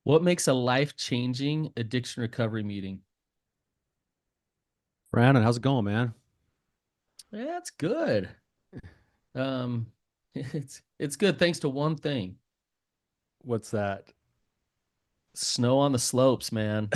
What makes a life-changing addiction recovery meeting? Brannon, how's it going, man? Yeah, that's good. Um, it's good thanks to one thing. What's that? Snow on the slopes, man.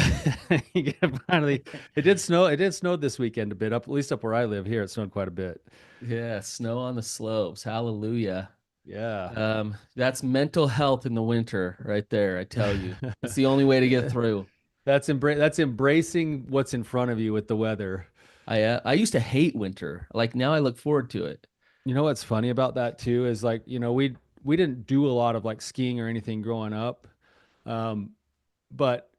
You get finally, it did snow. It did snow this weekend a bit up, at least up where I live here. It snowed quite a bit. Yeah, snow on the slopes. Hallelujah. Yeah. That's mental health in the winter right there, I tell you. It's the only way to get through. That's embracing what's in front of you with the weather. I used to hate winter. Like now I look forward to it. You know what's funny about that too is like, we didn't do a lot of like skiing or anything growing up. Um, but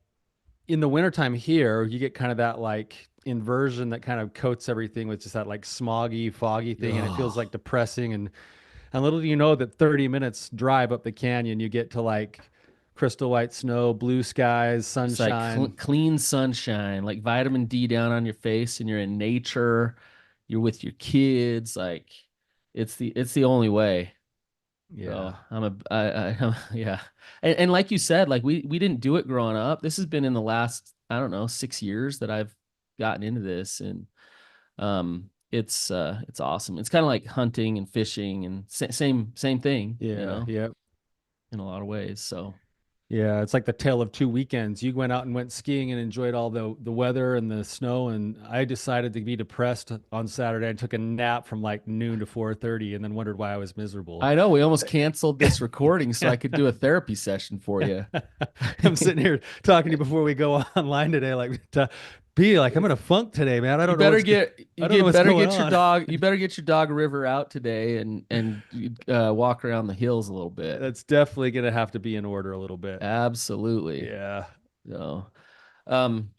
in the wintertime here, you get kind of that like inversion that kind of coats everything with just that like smoggy, foggy thing, and it feels like Oh, depressing. And little do you know that 30 minutes drive up the canyon, you get to like crystal white snow, blue skies, it's like sunshine. clean sunshine, like vitamin D down on your face, and you're in nature. You're with your kids. Like it's the only way. Yeah. So yeah, and like you said, like we didn't do it growing up. This has been in the last I don't know 6 years that I've gotten into this, and it's awesome. It's kind of like hunting and fishing and same thing, Yeah. Yeah. in a lot of ways. So Yeah. It's like the tale of two weekends. You went out and went skiing and enjoyed all the weather and the snow. And I decided to be depressed on Saturday and took a nap from like noon to 4:30 and then wondered why I was miserable. I know we almost canceled this recording so I could do a therapy session for you. I'm sitting here talking to you before we go online today, like to be like, I'm in a funk today, man. You better I don't know what's better going get your on. dog. You better get your dog River out today and walk around the hills a little bit. That's definitely gonna have to be in order a little bit. Absolutely. Yeah. So, um,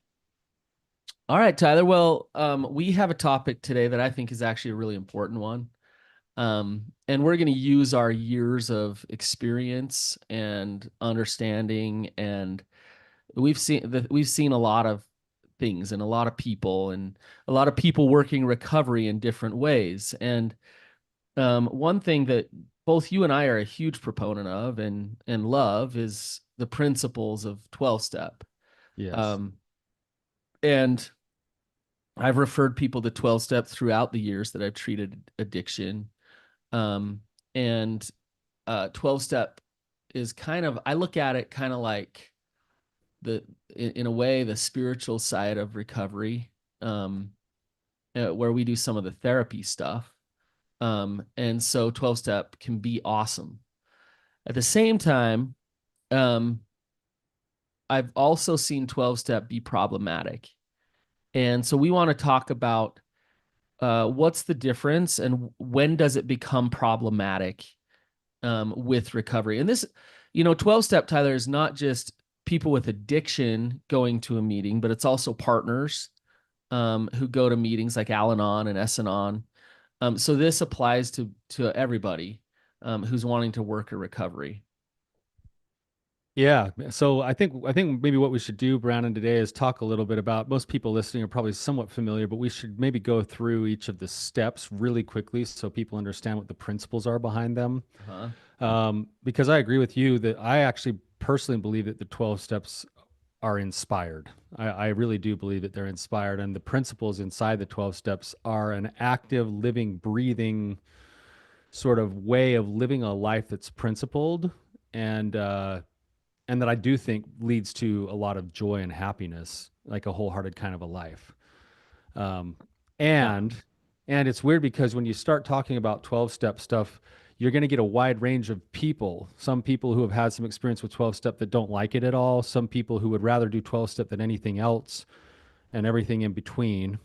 all right, Tyler. Well, we have a topic today that I think is actually a really important one. And we're going to use our years of experience and understanding, and we've seen a lot of things and a lot of people and a lot of people working recovery in different ways. And one thing that both you and I are a huge proponent of and love is the principles of 12 step. Yes. Um, and I've referred people to 12 step throughout the years that I've treated addiction. Um, and 12 step is kind of, I look at it kind of like the, in a way, the spiritual side of recovery, um, where we do some of the therapy stuff. And so 12 step can be awesome. At the same time, um, I've also seen 12 step be problematic. And so we want to talk about what's the difference and when does it become problematic with recovery. And this, 12 step, Tyler, is not just people with addiction going to a meeting, but it's also partners who go to meetings like Al Anon and S Anon. So this applies to everybody who's wanting to work a recovery. Yeah. So I think maybe what we should do, Brandon, today is talk a little bit about most people listening are probably somewhat familiar, but we should maybe go through each of the steps really quickly so people understand what the principles are behind them. Uh-huh. Because I agree with you that I actually personally believe that the 12 steps are inspired. I really do believe that they're inspired, and the principles inside the 12 steps are an active, living, breathing sort of way of living a life that's principled and uh, and that I do think leads to a lot of joy and happiness, like a wholehearted kind of a life. Um, Yeah. and and it's weird because when you start talking about 12 step stuff, you're going to get a wide range of people. Some people who have had some experience with 12 step that don't like it at all. Some people who would rather do 12 step than anything else, and everything in between.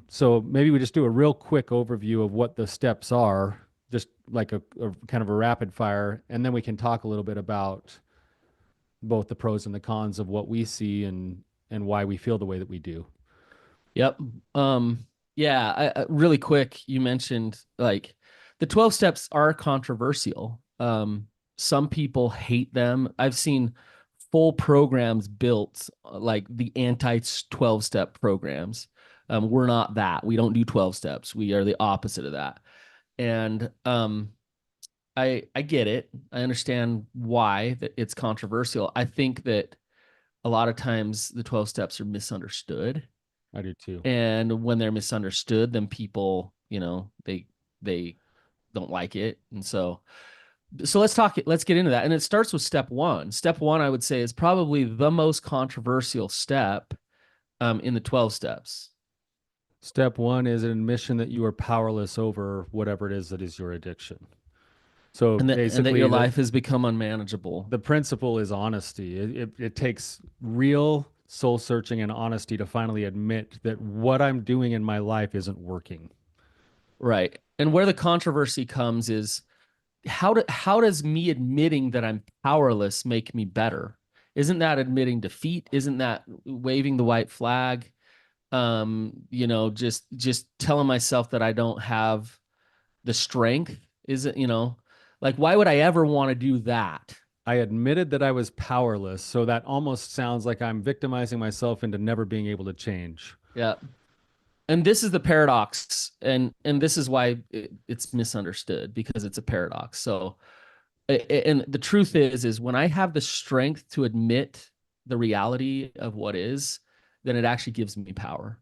So maybe we just do a real quick overview of what the steps are, just like a kind of a rapid fire, and then we can talk a little bit about both the pros and the cons of what we see and why we feel the way that we do. Yep. Yeah. Really quick, you mentioned like the 12 steps are controversial. Some people hate them. I've seen full programs built like the anti 12 step programs. We're not that. We don't do 12 steps. We are the opposite of that. And I get it. I understand why that it's controversial. I think that a lot of times the 12 steps are misunderstood. I do too. And when they're misunderstood, then people, they don't like it. And so let's get into that. And it starts with step one. Step one, I would say, is probably the most controversial step in the 12 steps. Step one is an admission that you are powerless over whatever it is that is your addiction. So And that your basically, life has become unmanageable. the principle is honesty. It takes real soul searching and honesty to finally admit that what I'm doing in my life isn't working. Right. And where the controversy comes is how does me admitting that I'm powerless make me better? Isn't that admitting defeat? Isn't that waving the white flag? Just telling myself that I don't have the strength. Is it, like why would I ever want to do that? I admitted that I was powerless, so that almost sounds like I'm victimizing myself into never being able to change. Yeah. And this is the paradox, and this is why it's misunderstood because it's a paradox. So and the truth is when I have the strength to admit the reality of what is, then it actually gives me power.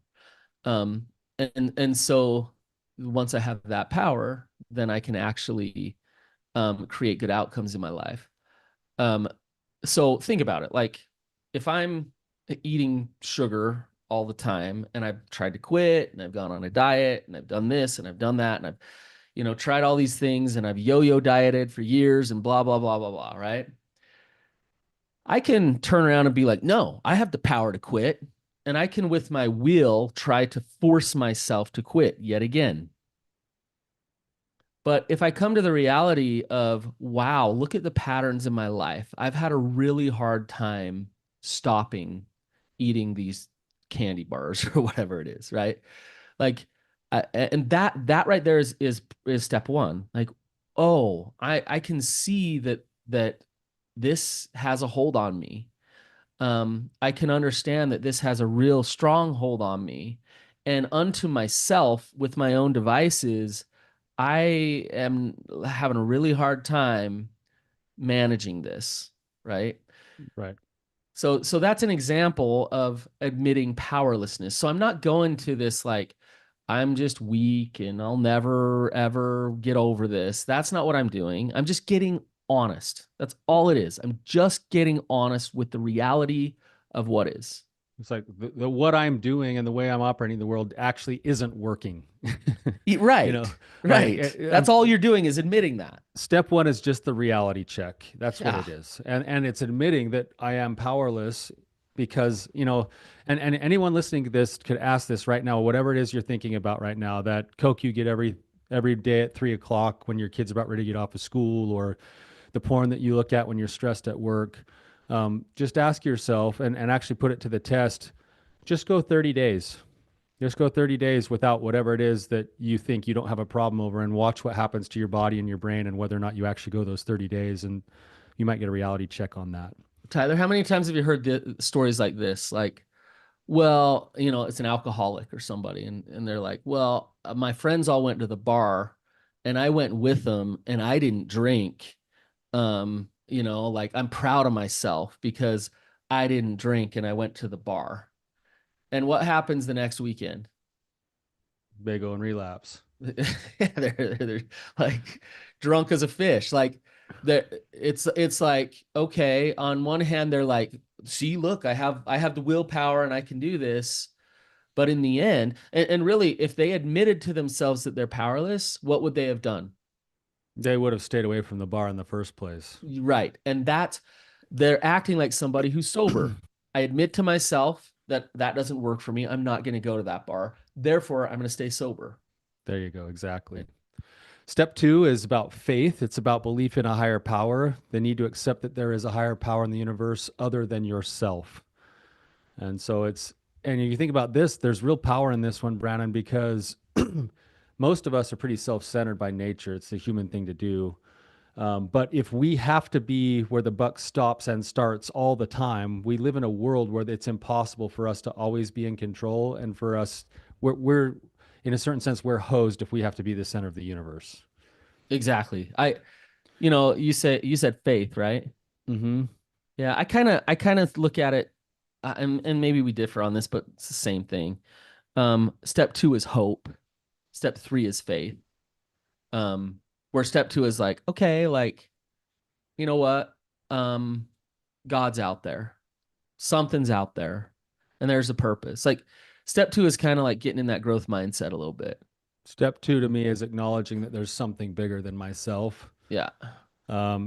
And so once I have that power, then I can actually create good outcomes in my life. um so think about it, like if I'm eating sugar all the time and I've tried to quit and I've gone on a diet and I've done this and I've done that and I've tried all these things and I've yo-yo dieted for years and blah blah blah blah blah, right? I can turn around and be like, no, I have the power to quit. And I can, with my will, try to force myself to quit yet again. But if I come to the reality of, wow, look at the patterns in my life, I've had a really hard time stopping eating these candy bars or whatever it is, right? Like, and that right there is step one. Like, oh, I can see that this has a hold on me. I can understand that this has a real strong hold on me. And unto myself, with my own devices, I am having a really hard time managing this, right? Right. So that's an example of admitting powerlessness. So I'm not going to this like I'm just weak and I'll never ever get over this. That's not what I'm doing. I'm just getting honest. That's all it is. I'm just getting honest with the reality of what is. It's like the what I'm doing and the way I'm operating the world actually isn't working. You know, Right. like Right. That's all you're doing is admitting that. step one is just the reality check. That's what Yeah. it is. And it's admitting that I am powerless because, and anyone listening to this could ask this right now, whatever it is you're thinking about right now, that Coke you get every day at 3 o'clock when your kid's about ready to get off of school, or the porn that you look at when you're stressed at work. Just ask yourself and actually put it to the test. Just go 30 days. Just go 30 days without whatever it is that you think you don't have a problem over, and watch what happens to your body and your brain and whether or not you actually go those 30 days. And you might get a reality check on that. Tyler, how many times have you heard stories like this? Like, well, it's an alcoholic or somebody, and they're like, well, my friends all went to the bar and I went with them and I didn't drink. Like I'm proud of myself because I didn't drink and I went to the bar. And what happens the next weekend? They go and relapse. They're like drunk as a fish. Like it's like, okay, on one hand, they're like, see, look, I have the willpower and I can do this. But in the end, and really, if they admitted to themselves that they're powerless, what would they have done? They would have stayed away from the bar in the first place. Right. And they're acting like somebody who's sober. I admit to myself that that doesn't work for me. I'm not going to go to that bar. Therefore, I'm going to stay sober. There you go. Exactly. Step two is about faith. It's about belief in a higher power. The need to accept that there is a higher power in the universe other than yourself. And so and if you think about this, there's real power in this one, Brannon, because most of us are pretty self centered by nature. It's the human thing to do. But if we have to be where the buck stops and starts all the time, we live in a world where it's impossible for us to always be in control. And for us, we're in a certain sense, we're hosed if we have to be the center of the universe. Exactly. You said faith, right? Mm-hmm. Yeah, I kind of look at it, and maybe we differ on this, but it's the same thing. Step two is hope. Step three is faith. Um, where step two is like, okay, like, you know what? Um, God's out there. Something's out there, and there's a purpose. Like step two is kind of like getting in that growth mindset a little bit. Step two to me is acknowledging that there's something bigger than myself. Yeah.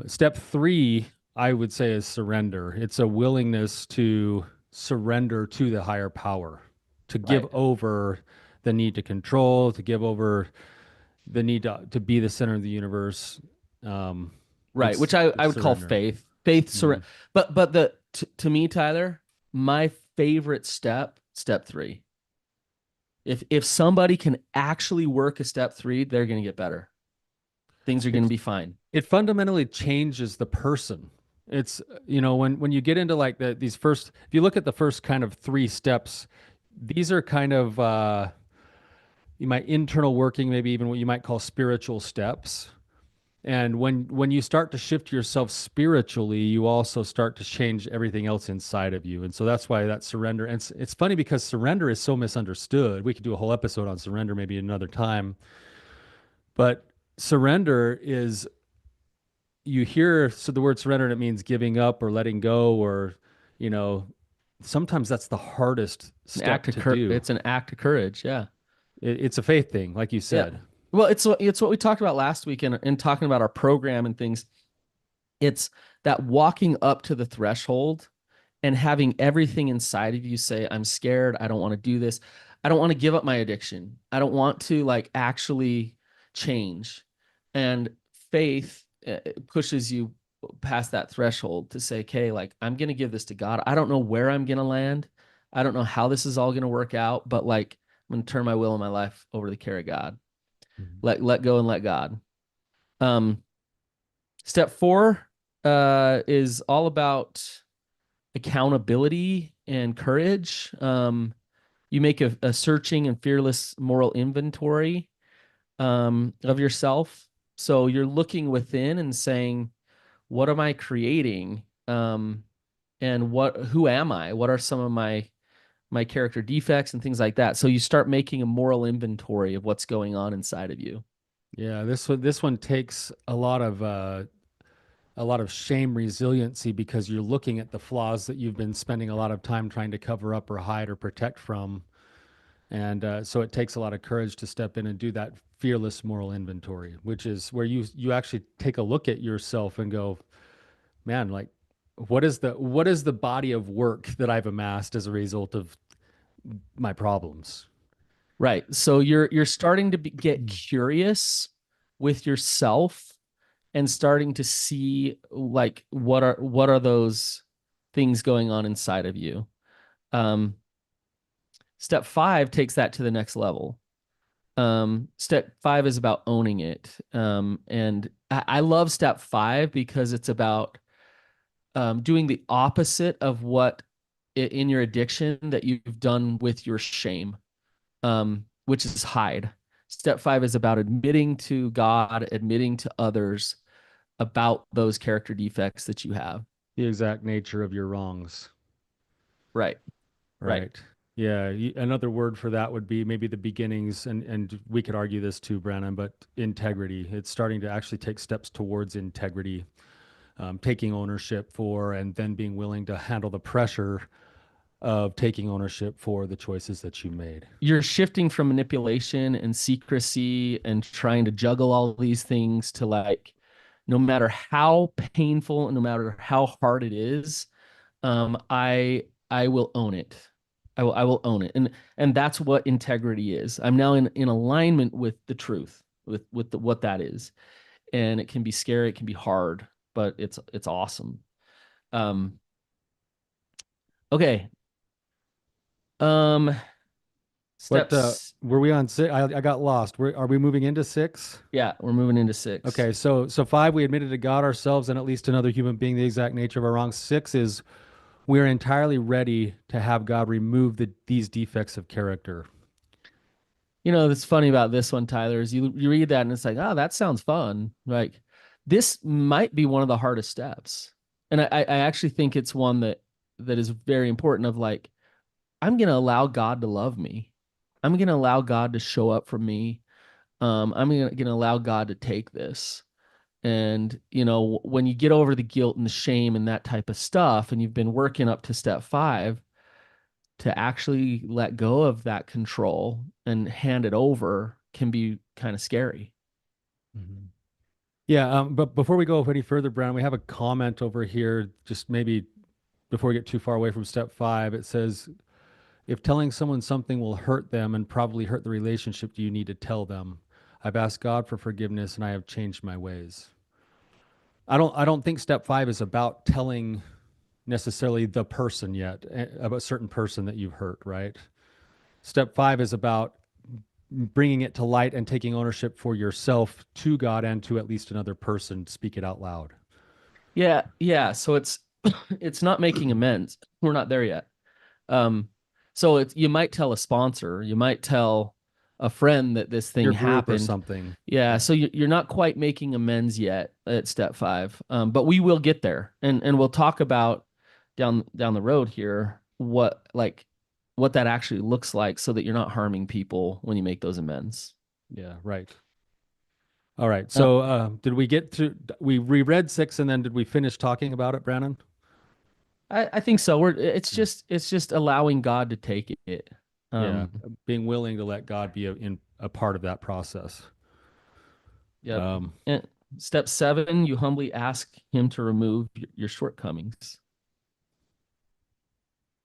Step three, I would say, is surrender. It's a willingness to surrender to the higher power, to give Right. over the need to control, to give over the need to be the center of the universe. Um, Right. Which I it's would call surrender. faith. Faith Hmm. surrender. But to me, Tyler, my favorite step, step three. If somebody can actually work a step three, they're gonna get better. Things are gonna It's be fine. it fundamentally changes the person. It's when you get into like these first, if you look at the first kind of three steps, these are kind of you might internal working, maybe even what you might call spiritual steps. And when you start to shift yourself spiritually, you also start to change everything else inside of you. And so that's why that surrender. And it's funny because surrender is so misunderstood. We could do a whole episode on surrender maybe another time. But surrender is, you hear so the word surrender and it means giving up or letting go, or you know sometimes that's the hardest An step act of to do. it's an act of courage. Yeah. It's a faith thing, like you Yeah. said. Well, it's what we talked about last week in talking about our program and things. It's that walking up to the threshold and having everything inside of you say, I'm scared. I don't want to do this. I don't want to give up my addiction. I don't want to like actually change. And faith pushes you past that threshold to say, okay, like I'm going to give this to God. I don't know where I'm going to land. I don't know how this is all going to work out, but like I'm going to turn my will and my life over to the care of God. Mhm. Let go and let God. Um, Step four is all about accountability and courage. You make a searching and fearless moral inventory of yourself. So you're looking within and saying, "What am I creating? And who am I? What are some of my character defects and things like that?" So you start making a moral inventory of what's going on inside of you. Yeah, this one takes a lot of shame resiliency, because you're looking at the flaws that you've been spending a lot of time trying to cover up or hide or protect from. And so it takes a lot of courage to step in and do that fearless moral inventory, which is where you actually take a look at yourself and go, man, like what is the body of work that I've amassed as a result of my problems? Right. So you're starting to get curious with yourself and starting to see like what are those things going on inside of you. Um, Step five takes that to the next level. Step five is about owning it. And I love step five because it's about doing the opposite of what in your addiction that you've done with your shame, which is hide. Step five is about admitting to God, admitting to others about those character defects that you have. The exact nature of your wrongs. Right. Right. Right. Yeah. Another word for that would be maybe the beginnings, and we could argue this too, Brannon, but integrity. It's starting to actually take steps towards integrity, taking ownership for, and then being willing to handle the pressure of taking ownership for the choices that you made. You're shifting from manipulation and secrecy and trying to juggle all these things to like, no matter how painful and no matter how hard it is, I will own it. I will own it. And that's what integrity is. I'm now in alignment with the truth, with what that is. And it can be scary, it can be hard, but it's awesome. Um, okay. Um, What Steps. were we on six? I got lost. Are we moving into six? Yeah, we're moving into six. Okay, so five, we admitted to God, ourselves, and at least another human being the exact nature of our wrongs. Six is we're entirely ready to have God remove these defects of character. That's funny about this one, Tyler, is you read that and it's like, oh, that sounds fun. Like this might be one of the hardest steps. And I actually think it's one that is very important of like, I'm going to allow God to love me. I'm going to allow God to show up for me. I'm going to allow God to take this. And, when you get over the guilt and the shame and that type of stuff, and you've been working up to step 5, to actually let go of that control and hand it over can be kind of scary. Mhm. Yeah, but before we go any further, Brandon, we have a comment over here. Just maybe before we get too far away from step 5, it says, if telling someone something will hurt them and probably hurt the relationship, do you need to tell them? I've asked God for forgiveness and I have changed my ways. I don't think step 5 is about telling necessarily the person yet, about a certain person that you've hurt, right? Step 5 is about bringing it to light and taking ownership for yourself to God and to at least another person. Speak it out loud. Yeah, yeah. So it's it's not making amends. We're not there yet. Um, so it's you might tell a sponsor, you might tell a friend that this thing Your group or happened. something. Yeah, Yeah. so you're not quite making amends yet at step 5, but we will get there, and we'll talk about down the road here what that actually looks like, so that you're not harming people when you make those amends. Yeah. Right. All right. Uh, So, did we get to, we reread 6 and then did we finish talking about it, Brannon? I think so. Yeah. It's just allowing God to take it. Yeah. Um, Being willing to let God be a part of that process. Yep. Um, And step 7, you humbly ask him to remove your shortcomings.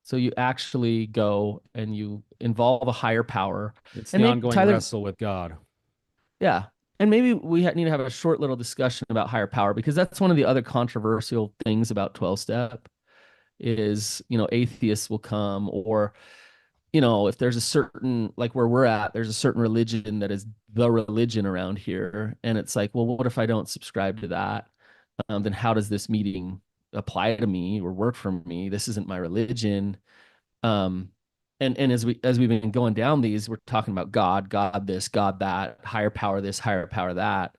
So you actually go and you involve a higher power. it's And the maybe, ongoing Tyler, wrestle with God. yeah. And maybe we need to have a short little discussion about higher power, because that's one of the other controversial things about 12 step is, atheists will come, or, if there's a certain, like where we're at, there's a certain religion that is the religion around here. And it's like, well, what if I don't subscribe to that? Then how does this meeting apply to me or work for me? This isn't my religion. Um, and as we've been going down these, we're talking about God this, God that, higher power this, higher power that.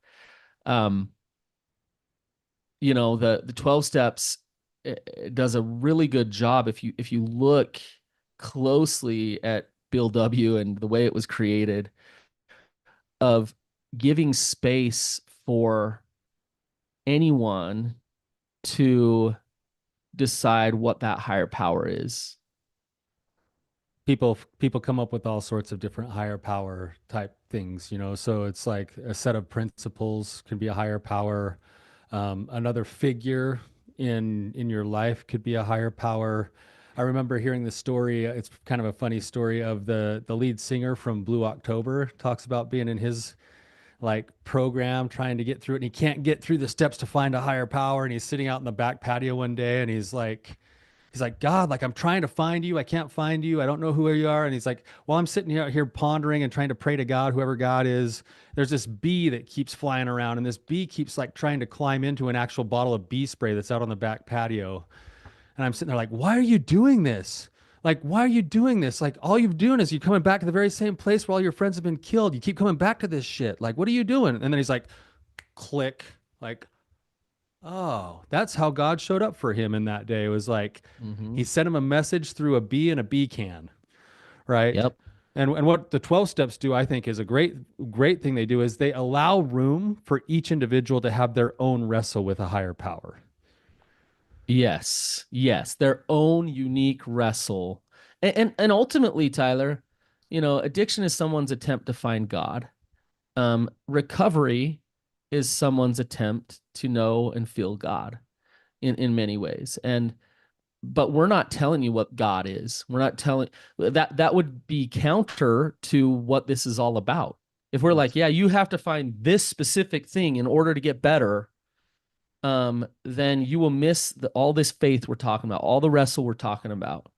Um, the 12 steps, it does a really good job if you look closely at Bill W. and the way it was created, of giving space for anyone to decide what that higher power is. People come up with all sorts of different higher power type things, so it's like a set of principles can be a higher power. Another figure in your life could be a higher power. I remember hearing the story, it's kind of a funny story, of the lead singer from Blue October. Talks about being in his like program trying to get through it, and he can't get through the steps to find a higher power, and he's sitting out in the back patio one day, and he's like, God, like I'm trying to find you. I can't find you. I don't know who you are. And he's like, well, I'm sitting here pondering and trying to pray to God, whoever God is. There's this bee that keeps flying around, and this bee keeps like trying to climb into an actual bottle of bee spray that's out on the back patio. And I'm sitting there like, why are you doing this? Like, why are you doing this? Like, all you're doing is you're coming back to the very same place where all your friends have been killed. You keep coming back to this shit. Like, what are you doing? And then he's like, click, like, oh, that's how God showed up for him in that day. It was like Mm-hmm. he sent him a message through a bee in a bee can, right? Yep. And what the 12 steps do, I think, is a great thing they do is they allow room for each individual to have their own wrestle with a higher power. Yes. Yes. Their own unique wrestle. And ultimately, Tyler, addiction is someone's attempt to find God. Recovery is someone's attempt to know and feel God in many ways. But we're not telling you what God is. We're not telling that would be counter to what this is all about. If we're like, Yes. yeah, you have to find this specific thing in order to get better, then you will miss all this faith we're talking about, all the wrestle we're talking about.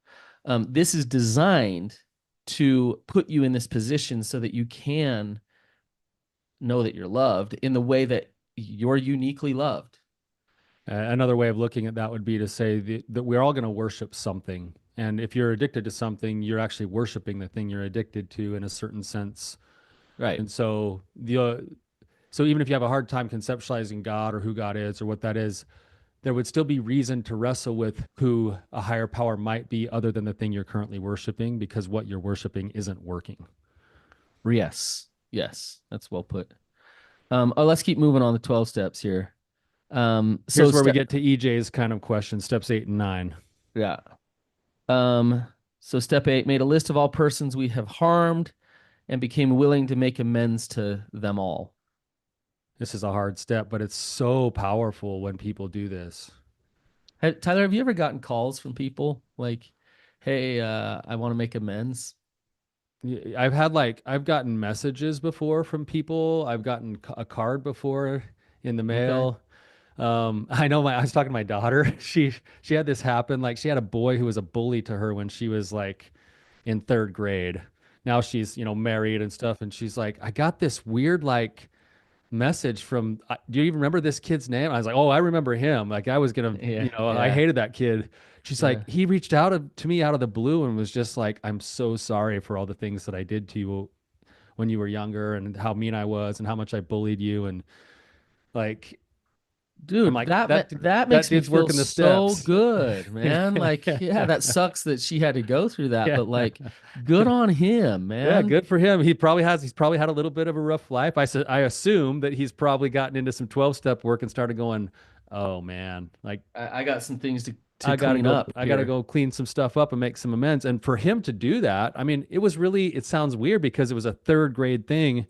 This is designed to put you in this position so that you can know that you're loved in the way that you're uniquely loved. Another way of looking at that would be to say that we're all going to worship something. And if you're addicted to something, you're actually worshiping the thing you're addicted to in a certain sense. Right. And so So even if you have a hard time conceptualizing God or who God is or what that is, there would still be reason to wrestle with who a higher power might be other than the thing you're currently worshiping because what you're worshiping isn't working. Yes. Yes. That's well put. Let's keep moving on the 12 steps here. So Here's where we step, get to EJ's kind of question, steps 8 and 9. yeah. Um, so step 8, made a list of all persons we have harmed and became willing to make amends to them all. This is a hard step, but it's so powerful when people do this. Tyler, have you ever gotten calls from people like, "Hey, I want to make amends"? I've gotten messages before from people. I've gotten a card before in the Okay. mail. I know I was talking to my daughter. She had this happen. Like she had a boy who was a bully to her when she was like in third grade. Now she's, married and stuff. And she's like, I got this weird like message from, do you even remember this kid's name? I was like, oh, I remember him. Like I was gonna, Yeah, I yeah, hated that kid. She's yeah. like, he reached out to me out of the blue and was just like, I'm so sorry for all the things that I did to you when you were younger and how mean I was and how much I bullied you. And like, I'm Dude, like, that that makes me dude's feel working the so steps. good, man. Like, yeah, that sucks that she had to go through that, Yeah. but like, good on him, Yeah, man. good for him. He's probably had a little bit of a rough life. I assume that he's probably gotten into some 12-step work and started going, "Oh man, like I got some things to clean up I got to here. go clean some stuff up and make some amends." And for him to do that, I mean, it sounds weird because it was a third grade thing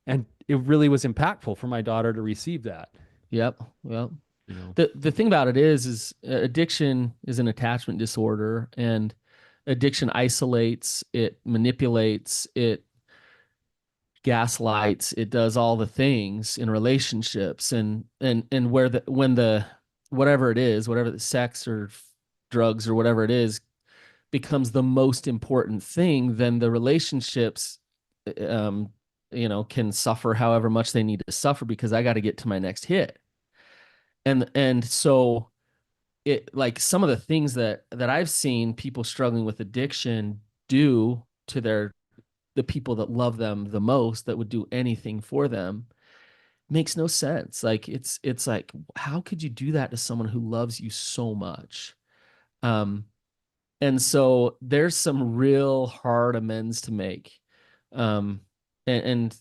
and it really was impactful for my daughter to receive that, Yep. Well, you know. the thing about it is addiction is an attachment disorder, and addiction isolates, it manipulates, it gaslights, it does all the things in relationships, and where the when the whatever it is, whatever the sex or drugs or whatever it is becomes the most important thing, then the relationships um can suffer however much they need to suffer because I got to get to my next hit. And so it, like, some of the things that I've seen people struggling with addiction do to the people that love them the most, that would do anything for them, makes no sense. Like, it's like, how could you do that to someone who loves you so much? um and so there's some real hard amends to make. um and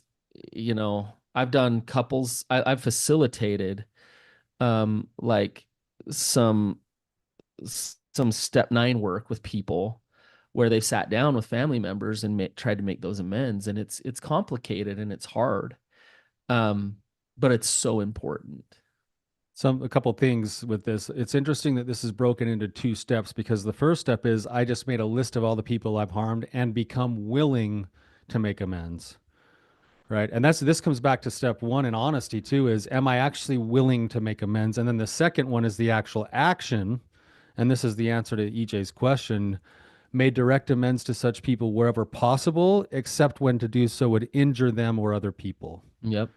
I've done couples, I've facilitated like some some step 9 work with people where they've sat down with family members and tried to make those amends, and it's complicated and it's hard. um but it's so important. A couple things with this. It's interesting that this is broken into 2 steps because the first step is I just made a list of all the people I've harmed and become willing to make amends. Right. And this comes back to step 1 in honesty too, is am I actually willing to make amends? And then the second one is the actual action. And this is the answer to EJ's question. Made direct amends to such people wherever possible, except when to do so would injure them or other people. Yep.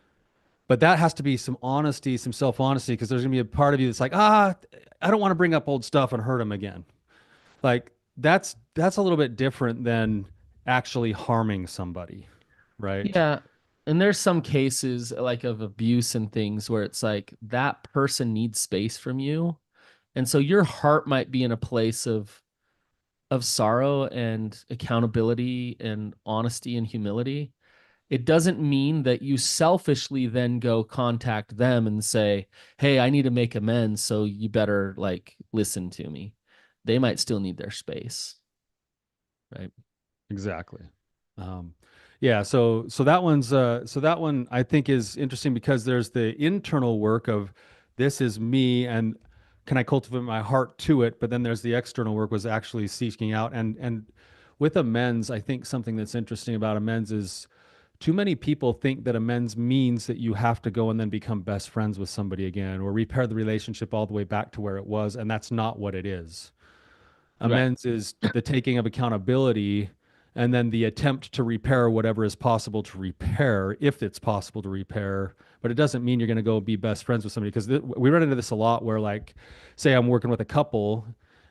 But that has to be some honesty, some self-honesty, because there's gonna be a part of you that's like, I don't want to bring up old stuff and hurt him again. Like that's a little bit different than actually harming somebody, right? Yeah. And there's some cases like of abuse and things where it's like that person needs space from you. And so your heart might be in a place of sorrow and accountability and honesty and humility. It doesn't mean that you selfishly then go contact them and say, "Hey, I need to make amends, so you better like listen to me." They might still need their space, right? Exactly. Um, yeah. So that one I think is interesting because there's the internal work of this is me and can I cultivate my heart to it, but then there's the external work was actually seeking out and with amends, I think something that's interesting about amends is too many people think that amends means that you have to go and then become best friends with somebody again or repair the relationship all the way back to where it was, and that's not what it is. Right. Amends is the taking of accountability and then the attempt to repair whatever is possible to repair, if it's possible to repair. But it doesn't mean you're going to go be best friends with somebody because we run into this a lot where, like, say I'm working with a couple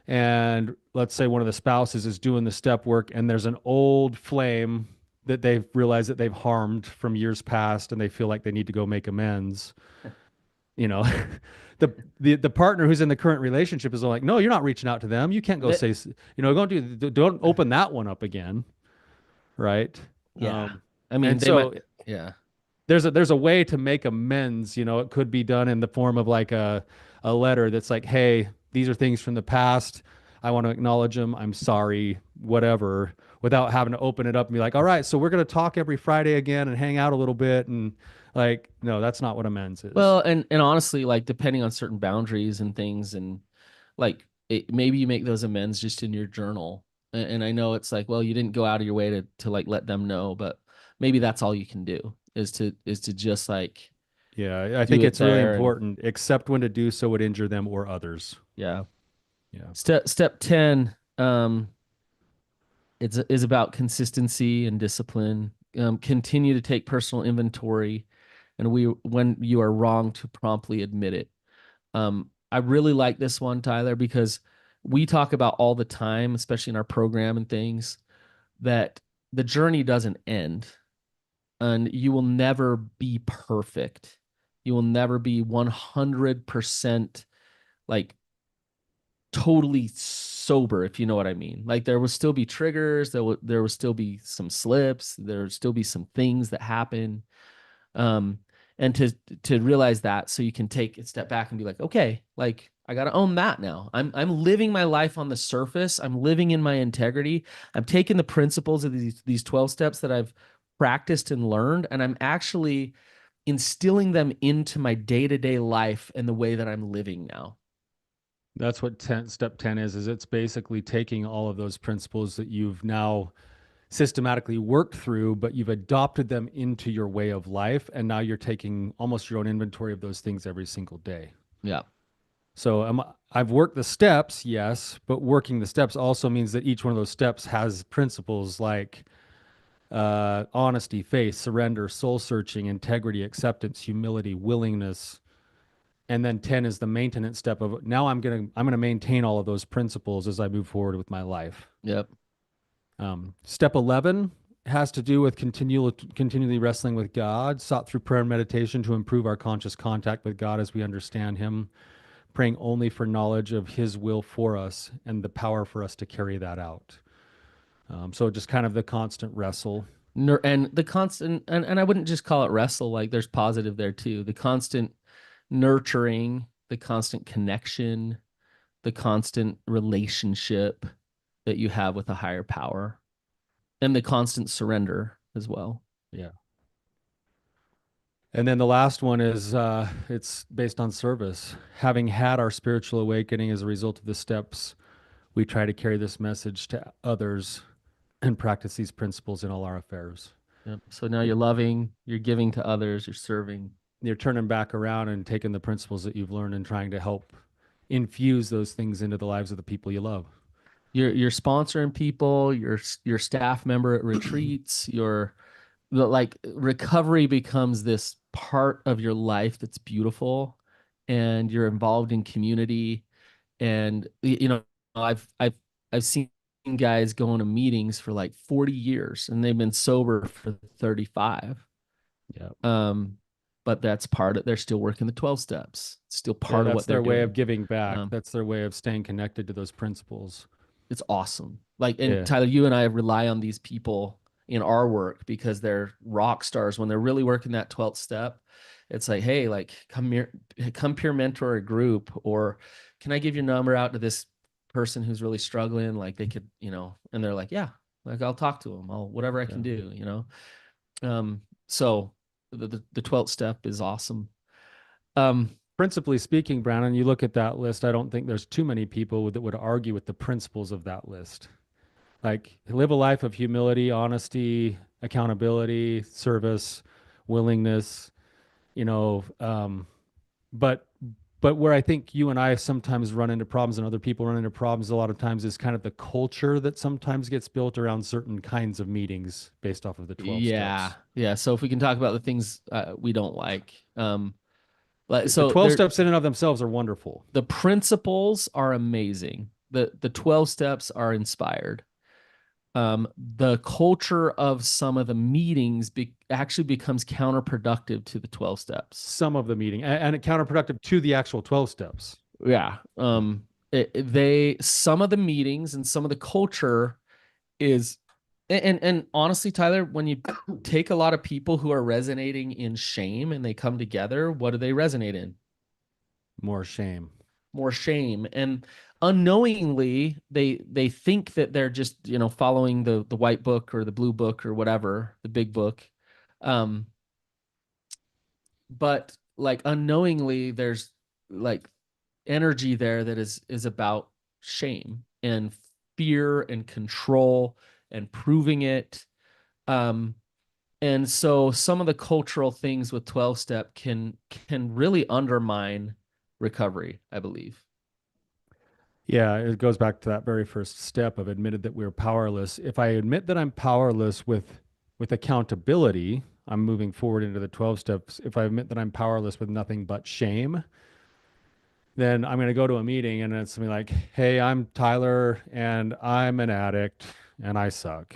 and let's say one of the spouses is doing the step work and there's an old flame that they've realized that they've harmed from years past and they feel like they need to go make amends. You know, the partner who's in the current relationship is like, no, you're not reaching out to them. You can't go That, say, don't open that one up again, right? yeah. Um, I mean, and they might, so yeah. there's a way to make amends. You know, it could be done in the form of like a letter that's like, hey, these are things from the past. I want to acknowledge them. I'm sorry, whatever, without having to open it up and be like, all right, so we're gonna talk every Friday again and hang out a little bit and like, no, that's not what amends is. Well, and honestly, like depending on certain boundaries and things, and like maybe you make those amends just in your journal. And I know it's like, well, you didn't go out of your way to like let them know, but maybe that's all you can do is to just like Yeah, I do think it it's really there. And important, except when to do so would injure them or others. yeah. Yeah. Step 10, is about consistency and discipline. Continue to take personal inventory, and when you are wrong, to promptly admit it. I really like this one, Tyler, because we talk about all the time, especially in our program and things, that the journey doesn't end, and you will never be perfect. You will never be 100% like totally sober, if you know what I mean. Like there will still be triggers, there will still be some slips, there will still be some things that happen. Um, and to realize that, so you can take a step back and be like, okay, like I got to own that now. I'm living my life on the surface. I'm living in my integrity. I'm taking the principles of these 12 steps that I've practiced and learned, and I'm actually instilling them into my day-to-day life and the way that I'm living now. That's what step 10 is it's basically taking all of those principles that you've now systematically worked through, but you've adopted them into your way of life. And now you're taking almost your own inventory of those things every single day. Yeah. So I've worked the steps, yes, but working the steps also means that each one of those steps has principles like honesty, faith, surrender, soul searching, integrity, acceptance, humility, willingness. And then 10 is the maintenance step of now I'm gonna maintain all of those principles as I move forward with my life. Yep. Step 11 has to do with continually wrestling with God, sought through prayer and meditation to improve our conscious contact with God as we understand Him, praying only for knowledge of His will for us and the power for us to carry that out. So just kind of the constant wrestle. And the constant, and I wouldn't just call it wrestle, like there's positive there too. The constant nurturing, the constant connection, the constant relationship that you have with a higher power, and the constant surrender as well. Yeah. And then the last one is it's based on service. Having had our spiritual awakening as a result of the steps, we try to carry this message to others and practice these principles in all our affairs. Yep. So now you're loving, you're giving to others, you're serving. You're turning back around and taking the principles that you've learned and trying to help infuse those things into the lives of the people you love. You're sponsoring people, your staff member at retreats, like recovery becomes this part of your life that's beautiful, and you're involved in community. And I've seen guys going to meetings for like 40 years and they've been sober for 35. Yeah. But that's part of, they're still working the 12 steps. It's still Yeah, part of that's what they're their way of doing. giving back. um, That's their way of staying connected to those principles. it's awesome. Like, and Yeah. Tyler, you and I rely on these people in our work because they're rock stars when they're really working that 12th step. It's like, hey, like come here, come peer mentor a group, or can I give your number out to this person who's really struggling? Like they could, and they're like, yeah, like I'll talk to them. I'll whatever I Yeah. can do. So the 12th step is awesome. Um, Principally speaking, Brannon, you look at that list, I don't think there's too many people that would argue with the principles of that list. Like live a life of humility, honesty, accountability, service, willingness, you know, but where I think you and I sometimes run into problems and other people run into problems a lot of times is kind of the culture that sometimes gets built around certain kinds of meetings based off of the 12 yeah, steps. yeah. So if we can talk about the things we don't like, like The so 12 there steps in and of themselves are wonderful. the principles are amazing. The 12 steps are inspired. the culture of some of the meetings actually becomes counterproductive to the 12 steps. Some of the meeting and it counterproductive to the actual 12 steps. Yeah. Some of the meetings and some of the culture is, and honestly, Tyler, when you take a lot of people who are resonating in shame and they come together, what do they resonate in? More shame. More shame. And unknowingly, they think that they're just, following the white book or the blue book or whatever, the big book. Um, but like unknowingly, there's like energy there that is about shame and fear and control and proving it. Um, and so some of the cultural things with 12 step can really undermine recovery, I believe. Yeah, it goes back to that very first step of admitted that we're powerless. If I admit that I'm powerless with accountability, I'm moving forward into the 12 steps. If I admit that I'm powerless with nothing but shame, then I'm going to go to a meeting and it's going to be like, "Hey, I'm Tyler and I'm an addict and I suck."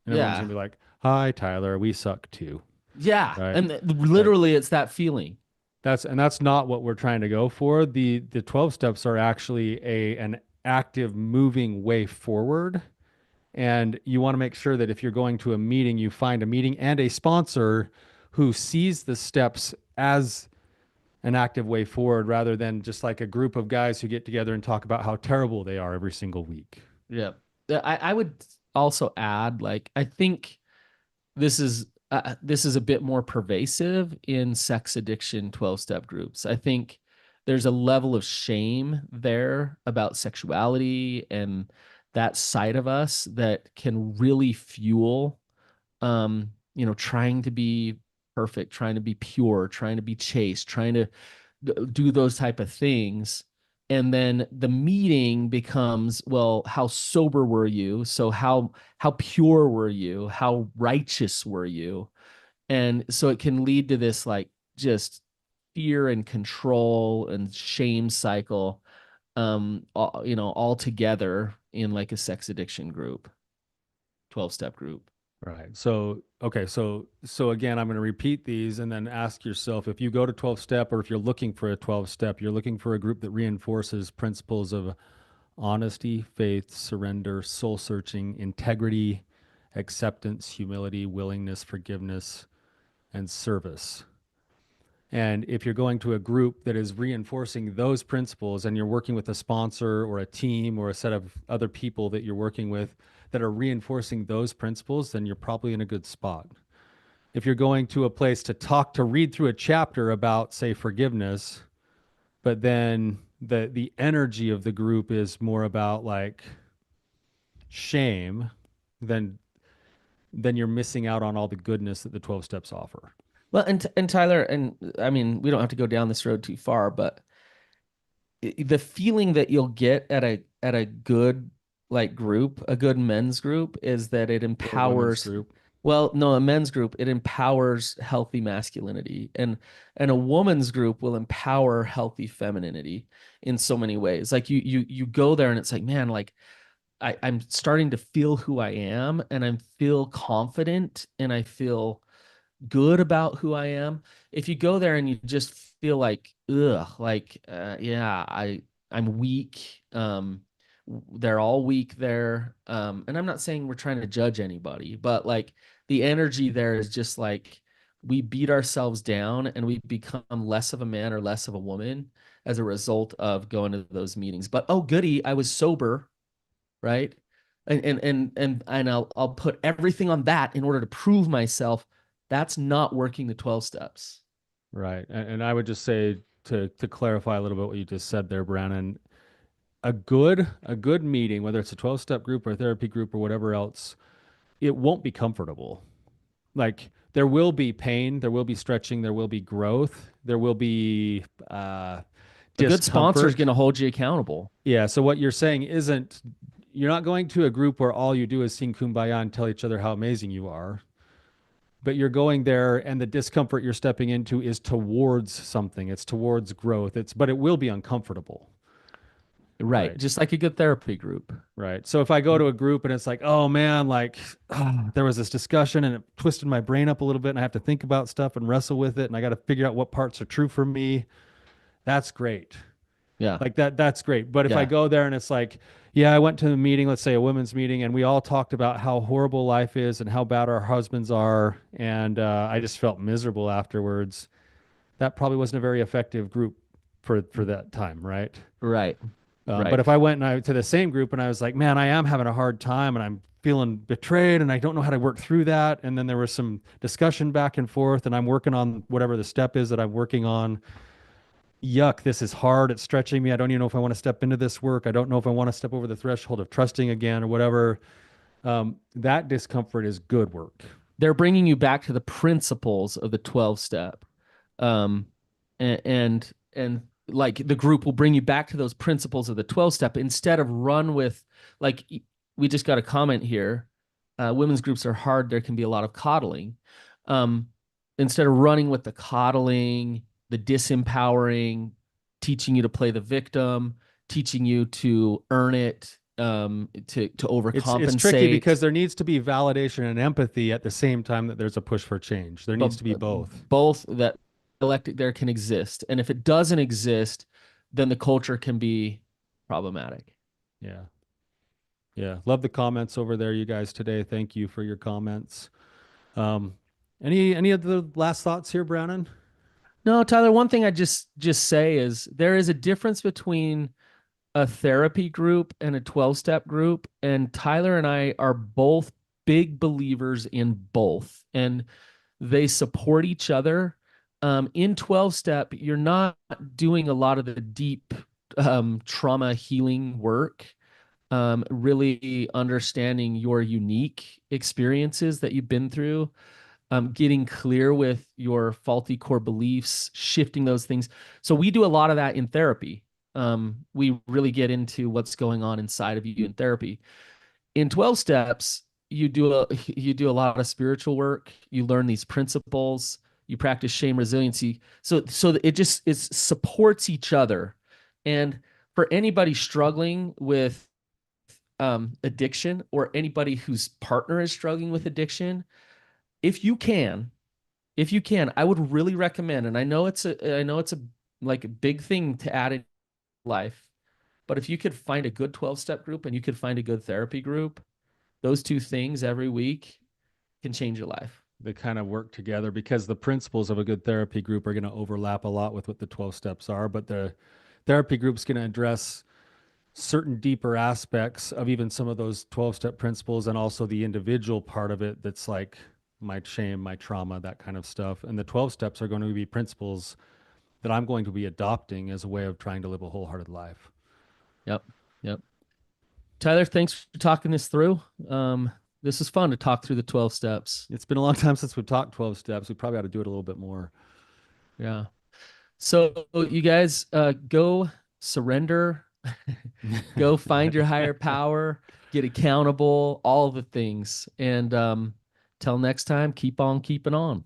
And everyone's going Yeah. to be like, "Hi, Tyler, we suck too." Yeah. Right? And Like literally it's that feeling. that's not what we're trying to go for. The 12 steps are actually an active moving way forward. And you want to make sure that if you're going to a meeting, you find a meeting and a sponsor who sees the steps as an active way forward rather than just like a group of guys who get together and talk about how terrible they are every single week. Yeah. I would also add, like, I think this is a bit more pervasive in sex addiction 12 step groups. I think there's a level of shame there about sexuality and that side of us that can really fuel trying to be perfect, trying to be pure, trying to be chaste, trying to do those type of things. And then the meeting becomes, well, how sober were you? So how pure were you? How righteous were you? And so it can lead to this like just fear and control and shame cycle, all together in like a sex addiction group, 12 step group. Right. So, okay. So again, I'm going to repeat these and then ask yourself if you go to 12 step or if you're looking for a 12 step, you're looking for a group that reinforces principles of honesty, faith, surrender, soul searching, integrity, acceptance, humility, willingness, forgiveness, and service. And if you're going to a group that is reinforcing those principles and you're working with a sponsor or a team or a set of other people that you're working with that are reinforcing those principles, then you're probably in a good spot. If you're going to a place to read through a chapter about, say, forgiveness, but then the energy of the group is more about like shame, then you're missing out on all the goodness that the 12 steps offer. Well, and Tyler, and I mean, we don't have to go down this road too far, but the feeling that you'll get at a good like group, a good men's group, is that it Or a women's empowers. group. Well, no, a men's group, it empowers healthy masculinity, and a woman's group will empower healthy femininity in so many ways. Like you go there and it's like, man, like I'm starting to feel who I am, and I feel confident, and I feel good about who I am. If you go there and you just feel like, ugh, like, yeah, I'm weak. They're all weak there. And I'm not saying we're trying to judge anybody, but like the energy there is just like we beat ourselves down and we become less of a man or less of a woman as a result of going to those meetings. But oh goody, I was sober, right? And I'll put everything on that in order to prove myself. That's not working the 12 steps. Right. And I would just say to clarify a little bit what you just said there, Brannon, a good meeting, whether it's a 12-step group or a therapy group or whatever else, it won't be comfortable. Like there will be pain, there will be stretching, there will be growth, there will be A good sponsor is going discomfort. to hold you accountable. Yeah. So what you're saying isn't you're not going to a group where all you do is sing kumbaya and tell each other how amazing you are, but you're going there and the discomfort you're stepping into is towards something. It's towards growth. But it will be uncomfortable. Right. Right. Just like a good therapy group. Right. So if I go to a group and it's like, oh man, like there was this discussion and it twisted my brain up a little bit and I have to think about stuff and wrestle with it and I got to figure out what parts are true for me, that's great. Yeah. Like that's great. But if I Yeah. go there and it's like, yeah, I went to a meeting, let's say a women's meeting, and we all talked about how horrible life is and how bad our husbands are, and I just felt miserable afterwards. That probably wasn't a very effective group for that time, right? Right. But Right. if I went and to the same group and I was like, man, I am having a hard time and I'm feeling betrayed and I don't know how to work through that, and then there was some discussion back and forth, and I'm working on whatever the step is that I'm working on. Yuck, this is hard. It's stretching me. I don't even know if I want to step into this work. I don't know if I want to step over the threshold of trusting again or whatever. That discomfort is good work. They're bringing you back to the principles of the 12 step. Um, and like the group will bring you back to those principles of the 12 step instead of run with, like, we just got a comment here. Women's groups are hard. There can be a lot of coddling. Um, Instead of running with the coddling, the disempowering, teaching you to play the victim, teaching you to earn it, to It's tricky overcompensate. because there needs to be validation and empathy at the same time that there's a push for change. There But needs to be both. both that elected there can exist. And if it doesn't exist, then the culture can be problematic. Yeah. Yeah. Love the comments over there, you guys, today. Thank you for your comments. Um, any of the last thoughts here, Brannon? No, Tyler, one thing I just say is there is a difference between a therapy group and a 12 step group, and Tyler and I are both big believers in both, and they support each other. In 12 step, you're not doing a lot of the deep trauma healing work, really understanding your unique experiences that you've been through, getting clear with your faulty core beliefs, shifting those things. So we do a lot of that in therapy. We really get into what's going on inside of you in therapy. In 12 steps, you do a lot of spiritual work. You learn these principles. You practice shame resiliency. So it supports each other. And for anybody struggling with addiction, or anybody whose partner is struggling with addiction, if you can, I would really recommend, and I know it's a like a big thing to add in life, but if you could find a good 12-step group and you could find a good therapy group, those two things every week can change your life. They kind of work together because the principles of a good therapy group are going to overlap a lot with what the 12 steps are, but the therapy group's going to address certain deeper aspects of even some of those 12-step principles and also the individual part of it that's like my shame, my trauma, that kind of stuff. And the 12 steps are going to be principles that I'm going to be adopting as a way of trying to live a wholehearted life. Yep. Yep. Tyler, thanks for talking this through. This is fun to talk through the 12 steps. It's been a long time since we've talked 12 steps. We probably ought to do it a little bit more. Yeah. So you guys, go surrender, go find your higher power, get accountable, all the things. And till next time, keep on keeping on.